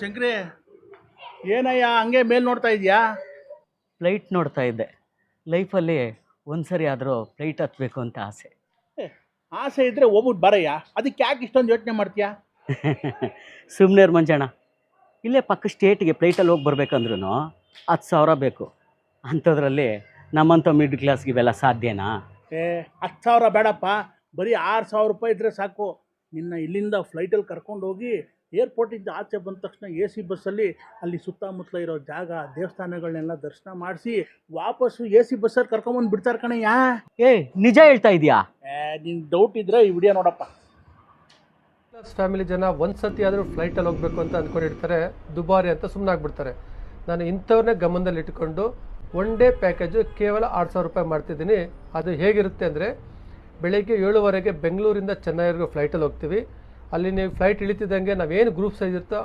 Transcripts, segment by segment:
ಶಂಕ್ರಿ, ಏನಯ್ಯ ಹಂಗೆ ಮೇಲ್ ನೋಡ್ತಾ ಇದೀಯಾ? ಫ್ಲೈಟ್ ನೋಡ್ತಾ ಇದ್ದೆ. ಲೈಫಲ್ಲಿ ಒಂದ್ಸರಿ ಆದರೂ ಫ್ಲೈಟ್ ಹತ್ತಬೇಕು ಅಂತ ಆಸೆ. ಆಸೆ ಇದ್ರೆ ಹೋಗ್ಬಿಟ್ಟು ಬರಯ್ಯ, ಅದಕ್ಕೆ ಯಾಕೆ ಇಷ್ಟೊಂದು ಯೋಚನೆ ಮಾಡ್ತೀಯಾ? ಸುಮ್ಮನೆ ಮಂಜಣ್ಣ, ಇಲ್ಲೇ ಪಕ್ಕ ಸ್ಟೇಟ್ಗೆ ಫ್ಲೈಟಲ್ಲಿ ಹೋಗಿ ಬರ್ಬೇಕಂದ್ರೂ 10,000 ಬೇಕು. ಅಂಥದ್ರಲ್ಲಿ ನಮ್ಮಂಥ ಮಿಡ್ಲ್ ಕ್ಲಾಸ್ಗೆ ಇವೆಲ್ಲ ಸಾಧ್ಯನಾ? 10,000 ಬೇಡಪ್ಪ, ಬರೀ 6,000 ರೂಪಾಯಿ ಇದ್ರೆ ಸಾಕು. ನಿನ್ನ ಇಲ್ಲಿಂದ ಫ್ಲೈಟಲ್ಲಿ ಕರ್ಕೊಂಡು ಹೋಗಿ ಏರ್ಪೋರ್ಟಿಂದ ಆಚೆ ಬಂದ ತಕ್ಷಣ AC ಬಸ್ಸಲ್ಲಿ ಅಲ್ಲಿ ಸುತ್ತಮುತ್ತಲ ಇರೋ ಜಾಗ ದೇವಸ್ಥಾನಗಳನ್ನೆಲ್ಲ ದರ್ಶನ ಮಾಡಿಸಿ ವಾಪಸ್ಸು AC ಬಸ್ಸಲ್ಲಿ ಕರ್ಕೊಂಬಂದು ಬಿಡ್ತಾರೆ ಕಣಯ್ಯ. ನಿಜ ಹೇಳ್ತಾ ಇದೆಯಾ? ನಿನ್ ಡೌಟ್ ಇದ್ರೆ ಈ ವಿಡಿಯೋ ನೋಡಪ್ಪ. ಫ್ಯಾಮಿಲಿ ಜನ ಒಂದ್ಸತಿ ಆದರೂ ಫ್ಲೈಟಲ್ಲಿ ಹೋಗಬೇಕು ಅಂತ ಅಂದ್ಕೊಂಡಿರ್ತಾರೆ, ದುಬಾರಿ ಅಂತ ಸುಮ್ಮನಾಗ್ಬಿಡ್ತಾರೆ. ನಾನು ಇಂಥವ್ರನ್ನೇ ಗಮನದಲ್ಲಿ ಇಟ್ಕೊಂಡು ಒನ್ ಡೇ ಪ್ಯಾಕೇಜು ಕೇವಲ 6,000 ರೂಪಾಯಿ ಮಾಡ್ತಿದ್ದೀನಿ. ಅದು ಹೇಗಿರುತ್ತೆ ಅಂದರೆ, ಬೆಳಗ್ಗೆ 7:15 ಬೆಂಗಳೂರಿಂದ ಚೆನ್ನೈವರೆಗೂ ಫ್ಲೈಟಲ್ಲಿ ಹೋಗ್ತೀವಿ. ಅಲ್ಲಿ ನೀವು ಫ್ಲೈಟ್ ಇಳಿತಿದ್ದಂಗೆ ನಾವೇನು ಗ್ರೂಪ್ ಸೈಜ್ ಇರುತ್ತೋ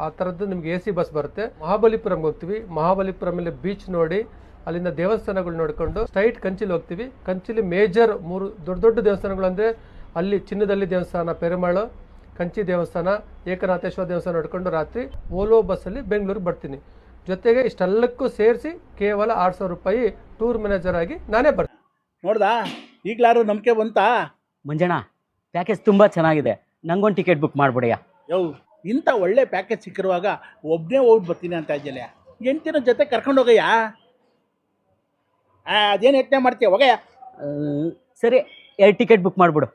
ಆ ಥರದ್ದು ನಿಮ್ಗೆ AC ಬಸ್ ಬರುತ್ತೆ. ಮಹಾಬಲಿಪುರಂಗೆ ಹೋಗ್ತೀವಿ. ಮಹಾಬಲಿಪುರಮಲ್ಲಿ ಬೀಚ್ ನೋಡಿ ಅಲ್ಲಿಂದ ದೇವಸ್ಥಾನಗಳು ನೋಡಿಕೊಂಡು ಸ್ಟ್ರೈಟ್ ಕಂಚಿಲಿ ಹೋಗ್ತೀವಿ. ಕಂಚಿಲಿ ಮೇಜರ್ 3 ದೊಡ್ಡ ದೊಡ್ಡ ದೇವಸ್ಥಾನಗಳು ಅಂದರೆ ಅಲ್ಲಿ ಚಿನ್ನದಲ್ಲಿ ದೇವಸ್ಥಾನ, ಪೆರುಮಾಳು, ಕಂಚಿ ದೇವಸ್ಥಾನ, ಏಕನಾಥೇಶ್ವರ ದೇವಸ್ಥಾನ ನೋಡಿಕೊಂಡು ರಾತ್ರಿ ಓಲೋ ಬಸ್ಸಲ್ಲಿ ಬೆಂಗಳೂರಿಗೆ ಬರ್ತೀನಿ. ಜೊತೆಗೆ ಇಷ್ಟೆಲ್ಲಕ್ಕೂ ಸೇರಿಸಿ ಕೇವಲ 6,000 ರೂಪಾಯಿ ಟೂರ್ ಮ್ಯಾನೇಜರ್ ಆಗಿ ನಾನೇ ಬರ್ತೀನಿ. ನೋಡ್ದಾ, ಈಗಲಾರು ನಂಬಿಕೆ ಬಂತಾ? ಮಂಜಣ್ಣ, ಪ್ಯಾಕೇಜ್ ತುಂಬ ಚೆನ್ನಾಗಿದೆ, ನಂಗೊಂದು ಟಿಕೆಟ್ ಬುಕ್ ಮಾಡ್ಬಿಡಿಯಾ. ಇಂಥ ಒಳ್ಳೆ ಪ್ಯಾಕೇಜ್ ಸಿಕ್ಕಿರುವಾಗ ಒಬ್ಬನೇ ಹೋಗಿ ಬರ್ತೀನಿ ಅಂತ ಇದ್ದಲ್ಲ, ಎಂಟಿನ ಜೊತೆ ಕರ್ಕೊಂಡು ಹೋಗಯ್ಯ. ಅದೇನು ಯೋಚನೆ ಮಾಡ್ತೀಯ, ಹೋಗಯ್ಯ. ಸರಿ, 2 ಟಿಕೆಟ್ ಬುಕ್ ಮಾಡಿಬಿಡು.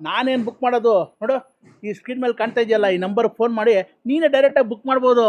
ನಾನೇನು ಬುಕ್ ಮಾಡೋದು ನೋಡು, ಈ ಸ್ಕ್ರೀನ್ ಮೇಲೆ ಕಾಣ್ತಾ ಇದೆಯಲ್ಲ, ಈ ನಂಬರ್ಗೆ ಫೋನ್ ಮಾಡಿ ನೀನೇ ಡೈರೆಕ್ಟಾಗಿ ಬುಕ್ ಮಾಡ್ಬೋದು.